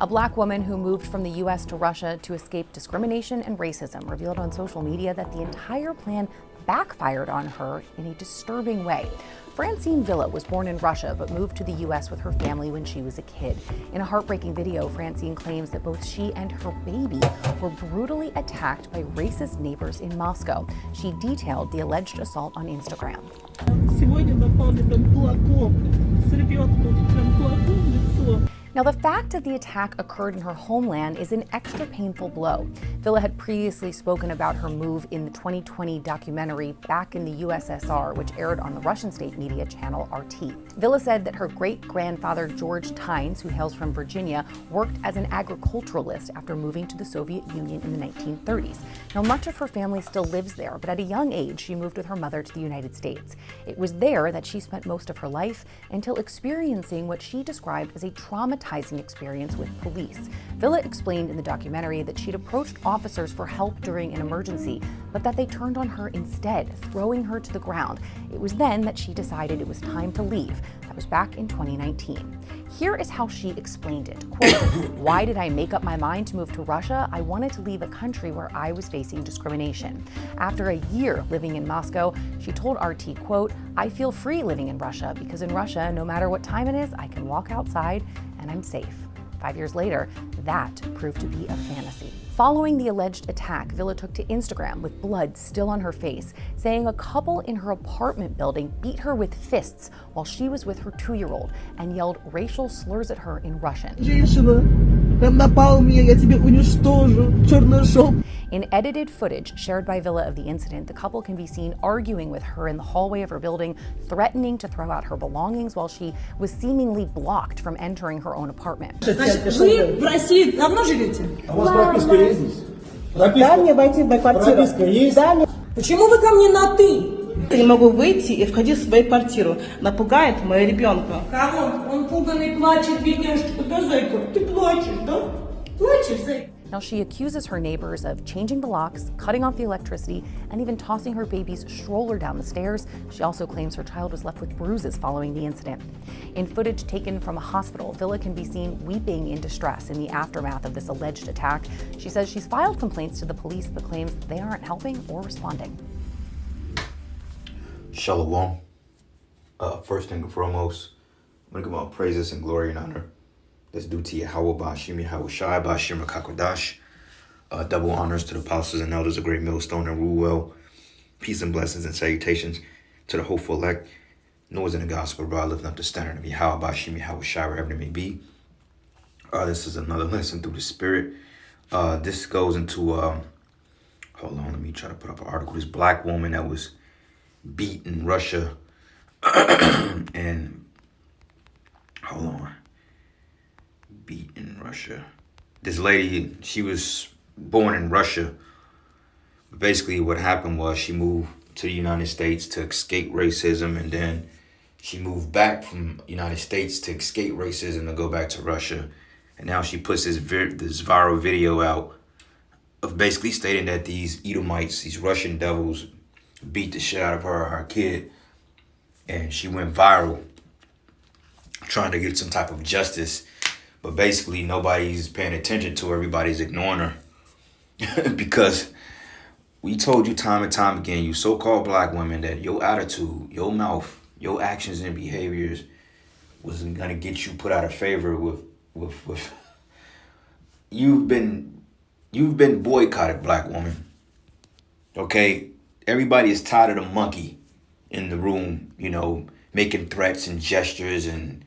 A black woman who moved from the U.S. to Russia to escape discrimination and racism revealed on social media that the entire plan backfired on her in a disturbing way. Francine Villa was born in Russia but moved to the U.S. with her family when she was a kid. In a heartbreaking video, Francine claims that both she and her baby were brutally attacked by racist neighbors in Moscow. She detailed the alleged assault on Instagram. Сегодня напали там кулаком, с ребенком прям кулаком в лицо. Now, the fact that the attack occurred in her homeland is an extra painful blow. Villa had previously spoken about her move in the 2020 documentary Back in the USSR, which aired on the Russian state media channel RT. Villa said that her great-grandfather George Tynes, who hails from Virginia, worked as an agriculturalist after moving to the Soviet Union in the 1930s. Now, much of her family still lives there, but at a young age, she moved with her mother to the United States. It was there that she spent most of her life until experiencing what she described as a traumatizing experience with police. Villa explained in the documentary that she'd approached officers for help during an emergency, but that they turned on her instead, throwing her to the ground. It was then that she decided it was time to leave. That was back in 2019. Here is how she explained it. Quote, "Why did I make up my mind to move to Russia? I wanted to leave a country where I was facing discrimination. After a year living in Moscow, she told RT, quote, I feel free living in Russia because in Russia, no matter what time it is, I can walk outside and I'm safe." 5 years later, that proved to be a fantasy. Following the alleged attack, Villa took to Instagram with blood still on her face, saying a couple in her apartment building beat her with fists while she was with her 2-year-old and yelled racial slurs at her in Russian. In edited footage shared by Villa of the incident, the couple can be seen arguing with her in the hallway of her building, threatening to throw out her belongings while she was seemingly blocked from entering her own apartment. Вы в России давно живете? А у вас прописка есть здесь? Дай мне войти в мою квартиру. Прописка есть? Дай мне. Почему вы ко мне на «ты»? Я не могу выйти и входить в свою квартиру. Напугает моего ребенка. Кого? Он пуганный плачет, бедняжечка. Да, зайка, ты плачешь, да? Плачешь, зайка? Now, she accuses her neighbors of changing the locks, cutting off the electricity, and even tossing her baby's stroller down the stairs. She also claims her child was left with bruises following the incident. In footage taken from a hospital, Villa can be seen weeping in distress in the aftermath of this alleged attack. She says she's filed complaints to the police, but claims they aren't helping or responding. Shalom. First and foremost, I'm going to give all praises and glory and honor that's due to Yahweh Ba'ashim Yahweh Shai Ba'ashim Kakodash. Double honors to the apostles and elders of Great Millstone and Rule Well. Peace and blessings and salutations to the hopeful elect. Noise in the gospel, bro. Lifting up the standard of Yahweh Ba'ashim Yahweh Shai, wherever it may be. This is another lesson through the Spirit. This goes into, hold on, let me try to put up an article. This black woman that was beat in Russia. And, hold on. Beat in Russia. This lady, she was born in Russia. Basically, what happened was she moved to the United States to escape racism, and then she moved back from United States to escape racism to go back to Russia. And now she puts this viral video out of basically stating that these Edomites, these Russian devils, beat the shit out of her kid. And she went viral trying to get some type of justice. But basically, nobody's paying attention to her. Everybody's ignoring her. Because we told you time and time again, you so-called black women, that your attitude, your mouth, your actions and behaviors wasn't going to get you put out of favor with you've been boycotted, black woman. Okay? Everybody is tired of the monkey in the room, you know, making threats and gestures and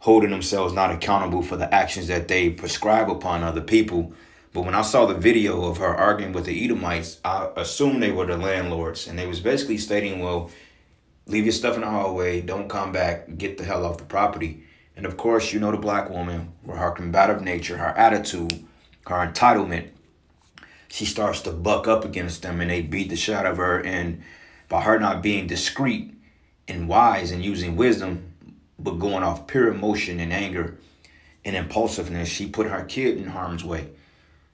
holding themselves not accountable for the actions that they prescribe upon other people. But when I saw the video of her arguing with the Edomites, I assumed they were the landlords. And they was basically stating, well, leave your stuff in the hallway, don't come back, get the hell off the property. And of course, you know the black woman, with her combative nature, her attitude, her entitlement, she starts to buck up against them and they beat the shit out of her. And by her not being discreet and wise and using wisdom, but going off pure emotion and anger and impulsiveness, she put her kid in harm's way.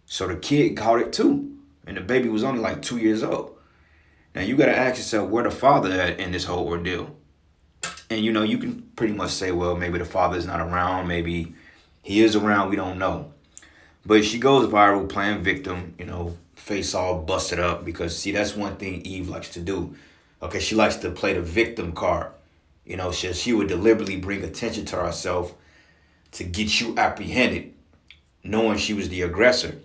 So the kid caught it too. And the baby was only like 2 years old. Now you got to ask yourself where the father at in this whole ordeal. And you know, you can pretty much say, well, maybe the father's not around. Maybe He is around, we don't know. But she goes viral playing victim, you know, face all busted up because, see, that's one thing Eve likes to do. Okay, she likes to play the victim card. You know, she would deliberately bring attention to herself to get you apprehended, knowing she was the aggressor.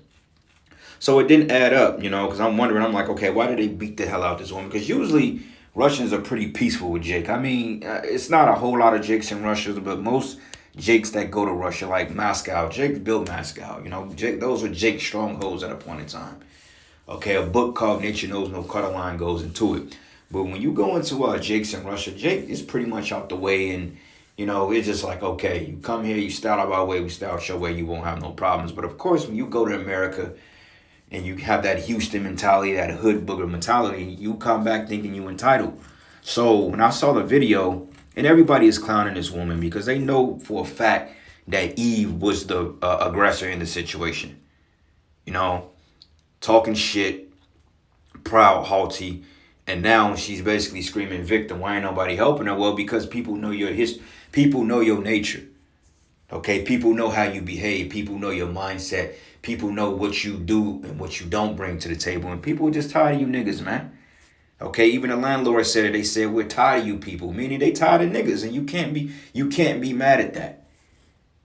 So it didn't add up, you know, because I'm wondering, I'm like, okay, why did they beat the hell out of this woman? Because usually Russians are pretty peaceful with Jake. I mean, it's not a whole lot of Jakes in Russia, but most Jakes that go to Russia, like Moscow, Jake built Moscow, you know, Jake, those were Jake's strongholds at a point in time. Okay, a book called Nature Knows No Cutter Line goes into it. But when you go into Jake's in Russia, Jake is pretty much out the way, and you know, it's just like, okay, you come here, you stay out of our way, we stay out your way, you won't have no problems. But of course, when you go to America and you have that Houston mentality, that hood booger mentality, you come back thinking you entitled. So when I saw the video, and everybody is clowning this woman because they know for a fact that Eve was the aggressor in the situation. You know, talking shit, proud, haughty, and now she's basically screaming victim. Why ain't nobody helping her? Well, because people know your people know your nature. Okay, people know how you behave. People know your mindset. People know what you do and what you don't bring to the table. And people are just tired of you niggas, man. Okay, even the landlord said it. They said, we're tired of you people, meaning they tired of niggas, and you can't be mad at that.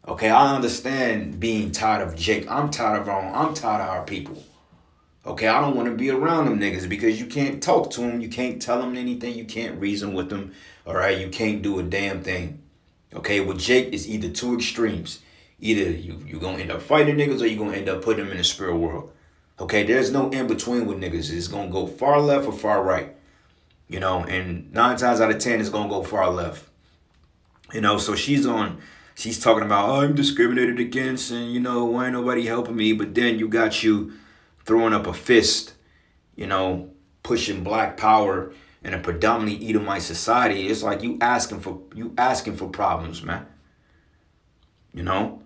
Okay, I understand being tired of Jake. I'm tired of our people. Okay, I don't want to be around them niggas because you can't talk to them, you can't tell them anything, you can't reason with them. All right, you can't do a damn thing. Okay, with Jake, it's either two extremes. Either you gonna end up fighting niggas or you gonna end up putting them in the spirit world. Okay, there's no in between with niggas. It's gonna go far left or far right. You know, and 9 times out of 10, it's gonna go far left. You know, so she's talking about, oh, I'm discriminated against, and you know, why ain't nobody helping me? But then you got you throwing up a fist, you know, pushing black power in a predominantly Edomite society. It's like you asking for problems, man. You know,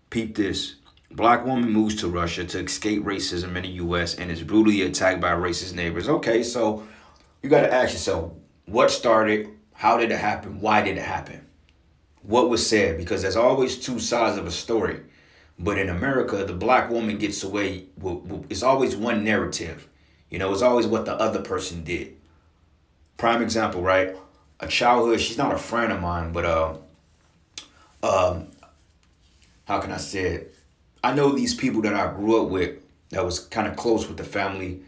peep this. Black woman moves to Russia to escape racism in the U.S. and is brutally attacked by racist neighbors. Okay, so you got to ask yourself, what started? How did it happen? Why did it happen? What was said? Because there's always two sides of a story. But in America, the black woman gets away. It's always one narrative. You know, it's always what the other person did. Prime example, right? A childhood, she's not a friend of mine, but how can I say it? I know these people that I grew up with that was kind of close with the family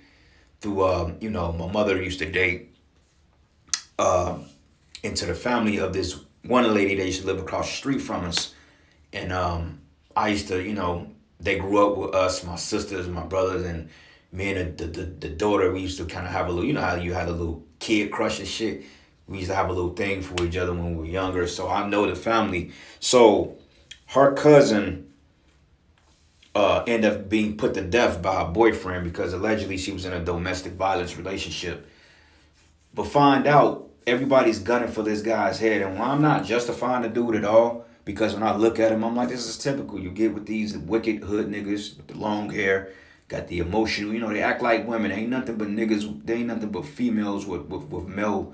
through, you know, my mother used to date into the family of this one lady that used to live across the street from us. And I used to, you know, they grew up with us, my sisters, my brothers, and me and the daughter, we used to kind of have a little, you know how you had a little kid crush and shit? We used to have a little thing for each other when we were younger. So I know the family. So her cousin ended up being put to death by a boyfriend because allegedly she was in a domestic violence relationship. But find out everybody's gunning for this guy's head. And I'm not justifying the dude at all, because when I look at him, I'm like, this is typical. You get with these wicked hood niggas with the long hair, got the emotional, you know, they act like women. They ain't nothing but niggas. They ain't nothing but females with male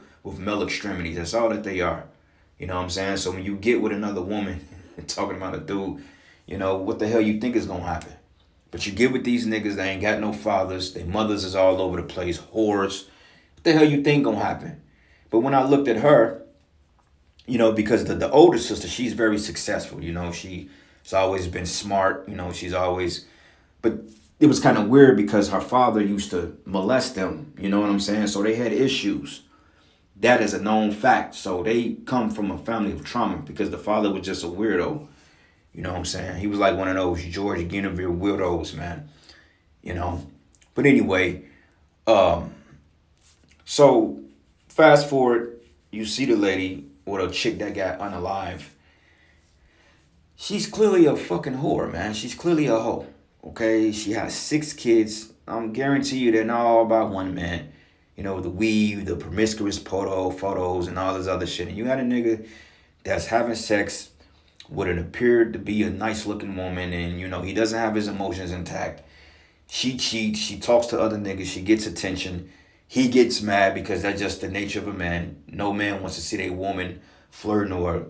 extremities. That's all that they are. You know what I'm saying? So when you get with another woman and talking about a dude, you know, what the hell you think is going to happen? But you get with these niggas, they ain't got no fathers. Their mothers is all over the place, whores. What the hell you think going to happen? But when I looked at her, you know, because the older sister, she's very successful. You know, she's always been smart. You know, she's always, but it was kind of weird because her father used to molest them. You know what I'm saying? So they had issues. That is a known fact. So they come from a family of trauma because the father was just a weirdo. You know what I'm saying? He was like one of those George Guinevere weirdos, man. You know? But anyway, so fast forward, you see the lady or the chick that got unalive. She's clearly a fucking whore, man. She's clearly a hoe. Okay? She has 6 kids. I'm guarantee you they're not all about one man. You know, the weave, the promiscuous photos, and all this other shit. And you had a nigga that's having sex with an appeared to be a nice looking woman, and you know, he doesn't have his emotions intact. She cheats, she talks to other niggas, she gets attention. He gets mad because that's just the nature of a man. No man wants to see a woman flirting or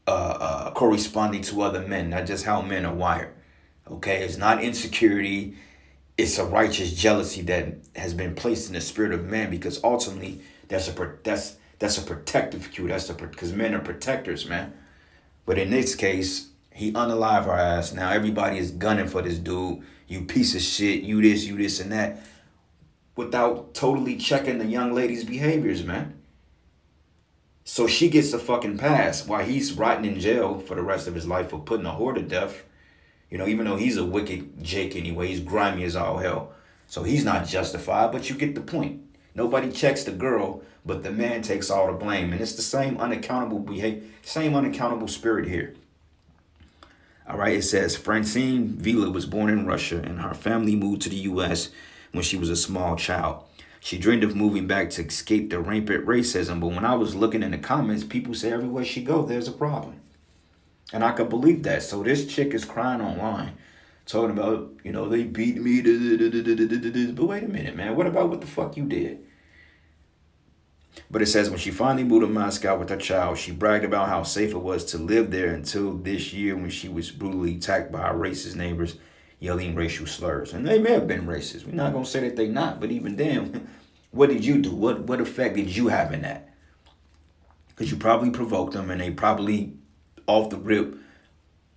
corresponding to other men. That's just how men are wired. Okay, it's not insecurity. It's a righteous jealousy that has been placed in the spirit of man, because ultimately that's a protective cue. Because men are protectors, man. But in this case, he unalived our ass. Now everybody is gunning for this dude. You piece of shit. You this, and that, without totally checking the young lady's behaviors, man. So she gets a fucking pass while he's rotting in jail for the rest of his life for putting a whore to death. You know, even though he's a wicked Jake anyway, he's grimy as all hell. So he's not justified, but you get the point. Nobody checks the girl, but the man takes all the blame. And it's the same unaccountable behavior, same unaccountable spirit here. All right, it says, Francine Villa was born in Russia, and her family moved to the U.S. when she was a small child. She dreamed of moving back to escape the rampant racism, but when I was looking in the comments, people say everywhere she goes, there's a problem. And I could believe that. So this chick is crying online, talking about, you know, they beat me. But wait a minute, man. What about what the fuck you did? But it says when she finally moved to Moscow with her child, she bragged about how safe it was to live there until this year when she was brutally attacked by her racist neighbors, yelling racial slurs. And they may have been racist. We're not going to say that they not. But even then, what did you do? What effect did you have in that? Because you probably provoked them, and they probably off the rip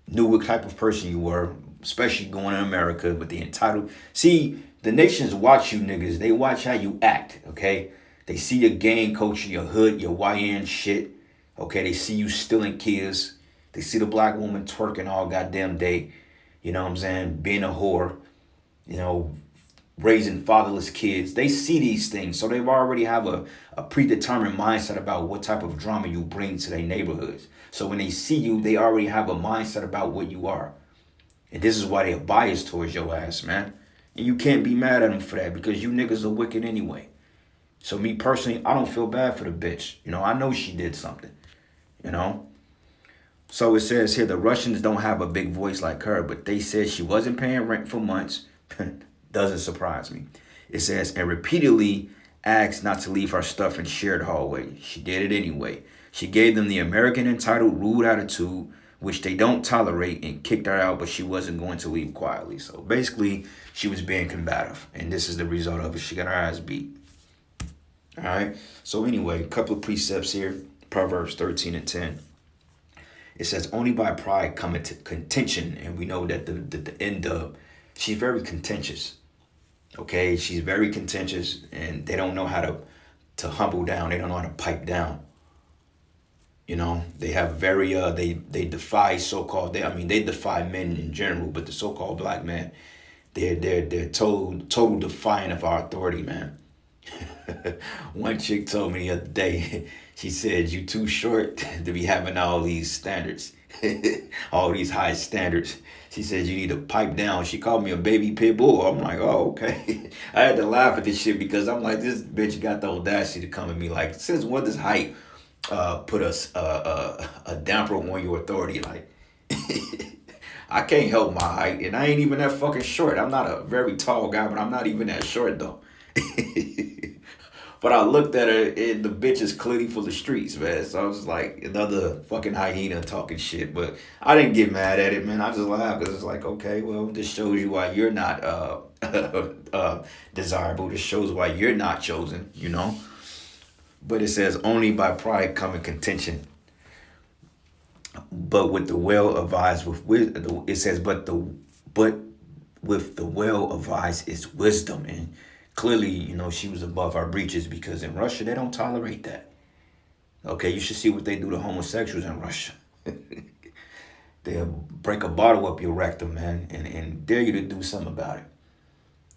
knew what type of person you were, especially going to America with the entitled. See, the nations watch you niggas. They watch how you act, okay? They see your gang culture, your hood, your YN shit, okay? They see you stealing kids. They see the black woman twerking all goddamn day, you know what I'm saying? Being a whore, you know, raising fatherless kids. They see these things, so they already have a predetermined mindset about what type of drama you bring to their neighborhoods. So when they see you, they already have a mindset about what you are. And this is why they're biased towards your ass, man. And you can't be mad at them for that, because you niggas are wicked anyway. So me personally, I don't feel bad for the bitch. You know, I know she did something, you know. So it says here, the Russians don't have a big voice like her, but they said she wasn't paying rent for months. Doesn't surprise me. It says, and repeatedly asked not to leave her stuff in shared hallway. She did it anyway. She gave them the American entitled rude attitude, which they don't tolerate, and kicked her out, but she wasn't going to leave quietly. So basically, she was being combative, and this is the result of it. She got her ass beat. All right. So anyway, a couple of precepts here. Proverbs 13:10. It says, only by pride cometh contention. And we know that the end of, she's very contentious. Okay, she's very contentious, and they don't know how to humble down. They don't know how to pipe down. You know, they have very they defy so-called. They defy men in general, but the so-called black man, they're total defiant of our authority, man. One chick told me the other day, she said, you too short to be having all these standards, all these high standards. She said, you need to pipe down. She called me a baby pit bull. I'm like, oh, okay. I had to laugh at this shit, because I'm like, this bitch got the audacity to come at me like, since when does height put a damper on your authority? Like, I can't help my height, and I ain't even that fucking short. I'm not a very tall guy, but I'm not even that short though. But I looked at her, and the bitch is clearly full of streets, man. So I was like, another fucking hyena talking shit. But I didn't get mad at it, man. I just laughed, because it's like, okay, well, this shows you why you're not desirable. This shows why you're not chosen, you know. But it says, only by pride cometh contention. But with the well advised it says, but with the well advised is wisdom. And clearly, you know, she was above our breaches, because in Russia, they don't tolerate that. Okay, you should see what they do to homosexuals in Russia. They'll break a bottle up your rectum, man, and dare you to do something about it.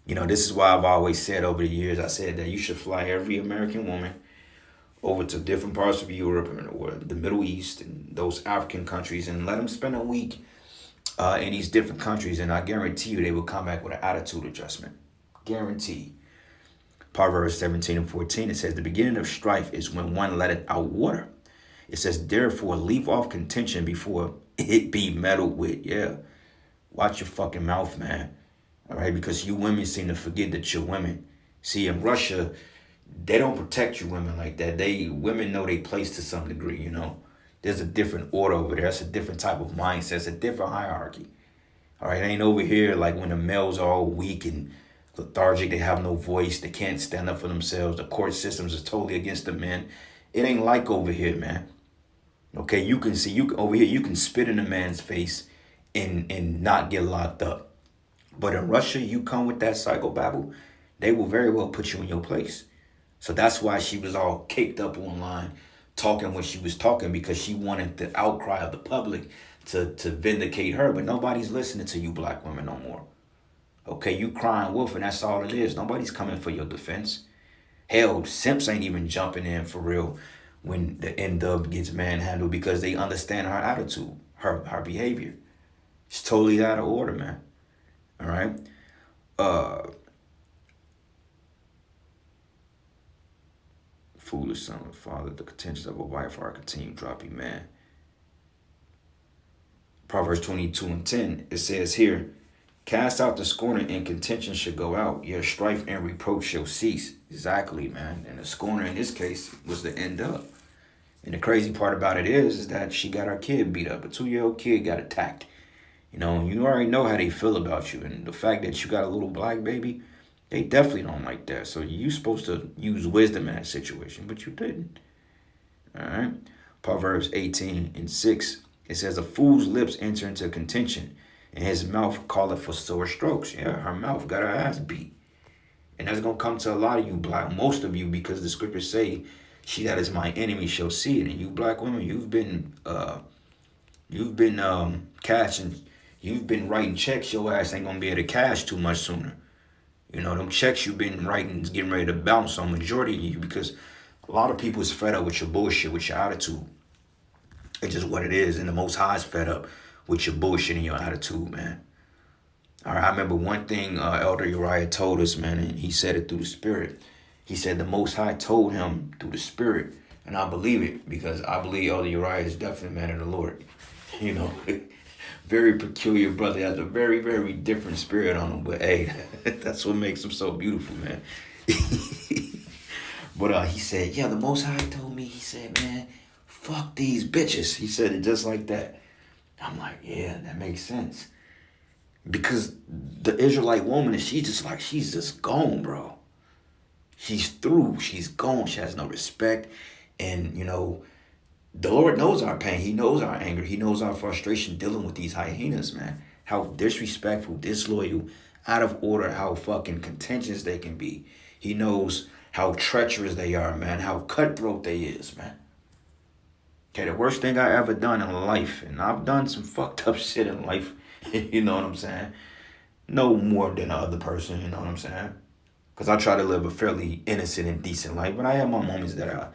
You know, this is why I've always said over the years, I said that you should fly every American woman over to different parts of Europe or the Middle East and those African countries, and let them spend a week in these different countries, and I guarantee you they will come back with an attitude adjustment. Guarantee. Proverbs 17:14, it says, the beginning of strife is when one letteth out water. It says, therefore, leave off contention before it be meddled with. Yeah. Watch your fucking mouth, man. All right, because you women seem to forget that you're women. See, in Russia, they don't protect you women like that. Women know they place to some degree, you know. There's a different order over there. It's a different type of mindset. It's a different hierarchy. All right, it ain't over here like when the males are all weak and lethargic. They have no voice. They can't stand up for themselves. The court systems is totally against the men. It ain't like over here, man. Okay, you can see, over here, you can spit in a man's face and not get locked up. But in Russia, you come with that psychobabble, they will very well put you in your place. So that's why she was all caked up online, talking what she was talking, because she wanted the outcry of the public to vindicate her. But nobody's listening to you black women no more. Okay, you crying wolf, and that's all it is. Nobody's coming for your defense. Hell, simps ain't even jumping in for real when the N-Dub gets manhandled, because they understand her attitude, her behavior. It's totally out of order, man. All right? Foolish son of father, the contentions of a wife are a continued dropping man. Proverbs 22:10, it says here, cast out the scorner and contention should go out. Your strife and reproach shall cease. Exactly, man. And the scorner in this case was the N-Dub. And the crazy part about it is that she got her kid beat up. A 2-year-old kid got attacked. You know, you already know how they feel about you. And the fact that you got a little black baby, they definitely don't like that. So you're supposed to use wisdom in that situation, but you didn't. All right. Proverbs 18:6. It says, a fool's lips enter into contention, and his mouth calleth for sore strokes. Yeah, her mouth got her ass beat. And that's going to come to a lot of you black, most of you, because the scriptures say, she that is my enemy shall see it. And you black women, you've been cashing, you've been writing checks. Your ass ain't going to be able to cash too much sooner. You know, them checks you've been writing is getting ready to bounce on majority of you, because a lot of people is fed up with your bullshit, with your attitude. It's just what it is. And the Most High is fed up with your bullshit and your attitude, man. All right, I remember one thing Elder Uriah told us, man, and he said it through the Spirit. He said the Most High told him through the Spirit, and I believe it, because I believe Elder Uriah is definitely a man of the Lord. You know, very peculiar brother, has a very, very different spirit on him. But hey, that's what makes him so beautiful, man. But he said, yeah, the Most High told me, he said, man, fuck these bitches. He said it just like that. I'm like, yeah, that makes sense. Because the Israelite woman, she's just gone, bro. She's through. She's gone. She has no respect. And, you know, the Lord knows our pain. He knows our anger. He knows our frustration dealing with these hyenas, man. How disrespectful, disloyal, out of order, how fucking contentious they can be. He knows how treacherous they are, man. How cutthroat they is, man. Okay, the worst thing I ever done in life, and I've done some fucked up shit in life, you know what I'm saying? No more than the other person, you know what I'm saying? Because I try to live a fairly innocent and decent life, but I have my moments that I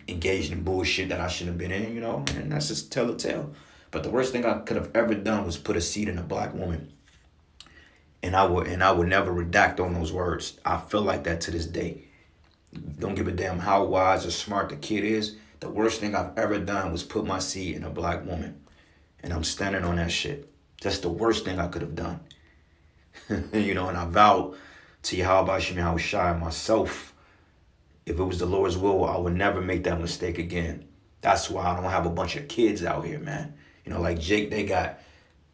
engaged in bullshit that I shouldn't have been in, you know, and that's just tell a tale. But the worst thing I could have ever done was put a seed in a black woman. And I would never redact on those words. I feel like that to this day. Don't give a damn how wise or smart the kid is. The worst thing I've ever done was put my seed in a black woman. And I'm standing on that shit. That's the worst thing I could have done. You know, and I vowed to Yahweh Shem Shai myself, if it was the Lord's will, I would never make that mistake again. That's why I don't have a bunch of kids out here, man. You know, like Jake, they got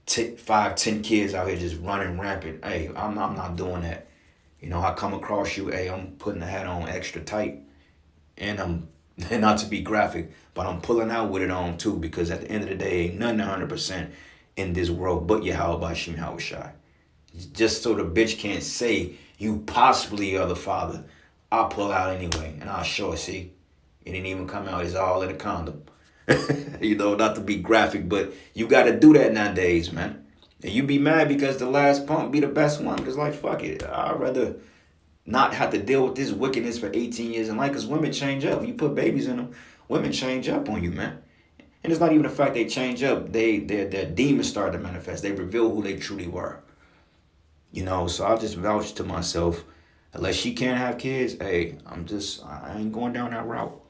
5, 10 kids out here just running rampant. Hey, I'm not doing that. You know, I come across you, hey, I'm putting the hat on extra tight. And not to be graphic, but I'm pulling out with it on too, because at the end of the day, ain't nothing 100% in this world but Yahweh Shem Shai. Just so the bitch can't say you possibly are the father. I'll pull out anyway, and I'll show it, see? It didn't even come out. It's all in a condom. You know, not to be graphic, but you got to do that nowadays, man. And you be mad because the last punk be the best one. Because, like, fuck it. I'd rather not have to deal with this wickedness for 18 years in life, because women change up. When you put babies in them, women change up on you, man. And it's not even the fact they change up. Their demons start to manifest. They reveal who they truly were. You know, so I just vouch to myself, unless she can't have kids, hey, I ain't going down that route.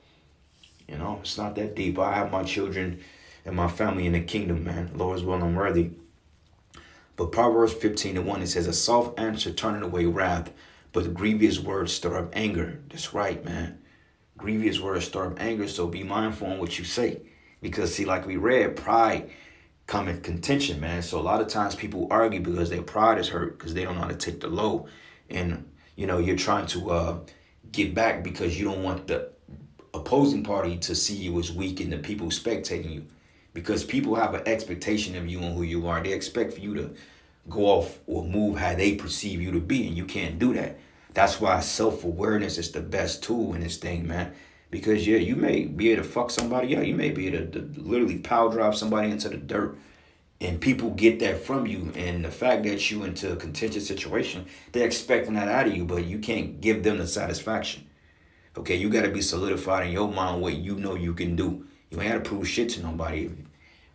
You know, it's not that deep. I have my children and my family in the kingdom, man. Lord's will, I'm worthy. But Proverbs 15:1, it says, a soft answer turneth away wrath, but grievous words stir up anger. That's right, man. Grievous words stir up anger, so be mindful on what you say. Because see, like we read, pride come in contention, man. So a lot of times people argue because their pride is hurt because they don't know how to take the low. And, you know, you're trying to get back because you don't want the opposing party to see you as weak and the people spectating you. Because people have an expectation of you and who you are. They expect for you to go off or move how they perceive you to be, and you can't do that. That's why self-awareness is the best tool in this thing, man. Because, yeah, you may be able to fuck somebody up. You may be able to literally power drive somebody into the dirt. And people get that from you. And the fact that you into a contentious situation, they're expecting that out of you, but you can't give them the satisfaction. Okay, you got to be solidified in your mind what you know you can do. You ain't had to prove shit to nobody.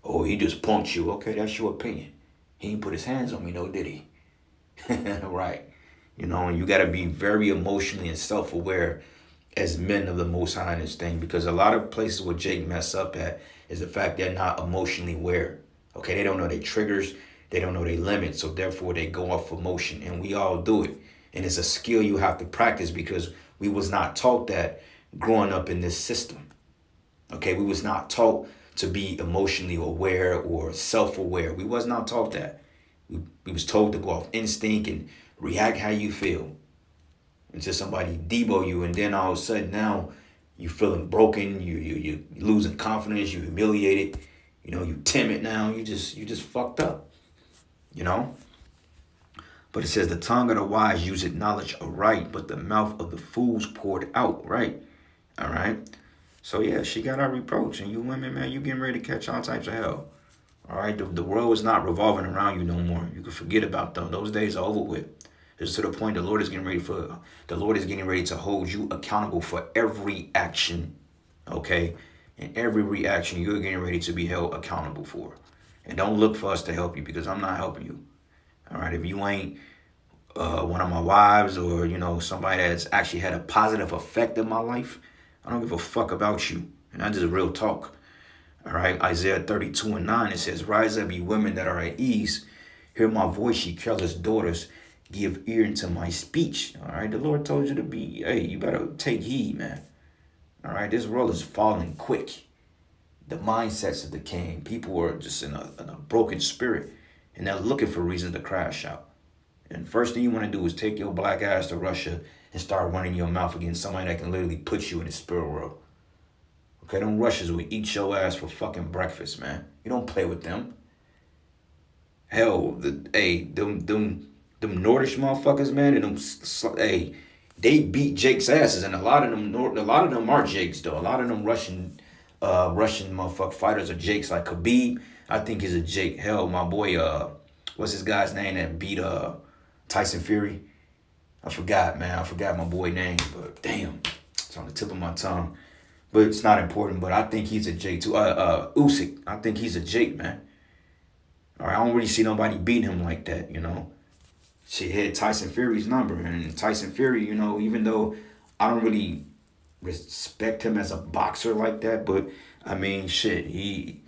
Oh, he just punked you. Okay, that's your opinion. He didn't put his hands on me, though, did he? Right. You know, and you got to be very emotionally and self-aware as men of the Most High in this thing. Because a lot of places where Jake mess up at is the fact they're not emotionally aware. Okay, they don't know their triggers. They don't know their limits. So therefore, they go off emotion. And we all do it. And it's a skill you have to practice because we was not taught that growing up in this system. Okay, we was not taught to be emotionally aware or self-aware. We was not taught that. We was told to go off instinct and react how you feel until somebody debo you, and then all of a sudden now you feeling broken, you losing confidence, you humiliated, you know, you timid now, you just fucked up, you know. But it says the tongue of the wise useth knowledge aright, but the mouth of the fools poured out, right? All right. So yeah, she got our reproach, and you women, man, you getting ready to catch all types of hell. All right, the world is not revolving around you no more. You can forget about them. Those days are over with. It's to the point the Lord is getting ready to hold you accountable for every action, okay? And every reaction you're getting ready to be held accountable for. And don't look for us to help you because I'm not helping you. All right, if you ain't one of my wives or, you know, somebody that's actually had a positive effect in my life, I don't give a fuck about you. And that's just real talk. All right, Isaiah 32:9, it says, rise up, ye women that are at ease. Hear my voice, ye careless daughters. Give ear into my speech. All right, the Lord told you to be, hey, you better take heed, man. All right, this world is falling quick. The mindsets are decaying. People are just in a broken spirit, and they're looking for reasons to crash out. And first thing you want to do is take your black ass to Russia and start running your mouth against somebody that can literally put you in the spirit world. Okay, them Russians will eat your ass for fucking breakfast, man. You don't play with them. Hell, them Nordish motherfuckers, man, and they beat Jake's asses, and a lot of them are Jakes though. A lot of them Russian motherfucker fighters are Jakes. Like Khabib, I think he's a Jake. Hell, my boy, what's his guy's name that beat Tyson Fury? I forgot my boy name, but damn, it's on the tip of my tongue. But it's not important. But I think he's a Jake too. Usyk, I think he's a Jake, man. All right, I don't really see nobody beating him like that, you know. She had Tyson Fury's number, and Tyson Fury, you know, even though I don't really respect him as a boxer like that, but I mean, shit, he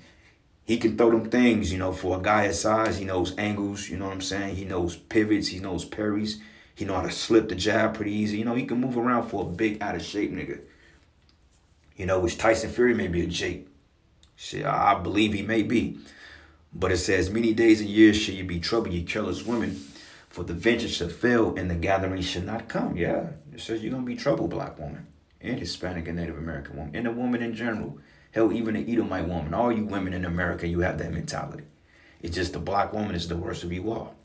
can throw them things, you know, for a guy his size. He knows angles, you know what I'm saying? He knows pivots, he knows parries, he know how to slip the jab pretty easy. You know, he can move around for a big out of shape nigga. You know, which Tyson Fury may be a Jake. Shit, I believe he may be. But it says, many days and years shall you be troubled, ye careless women. For the vengeance shall fail, and the gathering shall not come. Yeah, it says you're going to be troubled, black woman, and Hispanic and Native American woman, and a woman in general. Hell, even an Edomite woman. All you women in America, you have that mentality. It's just the black woman is the worst of you all.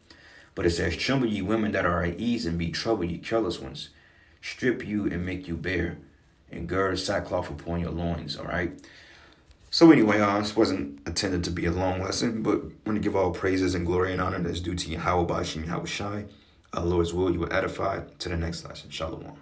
But it says, tremble ye women that are at ease, and be troubled ye careless ones. Strip you and make you bare, and gird sackcloth upon your loins, all right? So anyway, this wasn't intended to be a long lesson, but I want to give all praises and glory and honor that's due to Yahweh Bashim Yahweh Shai. Lord's will, you will edify. To the next lesson. Shalom.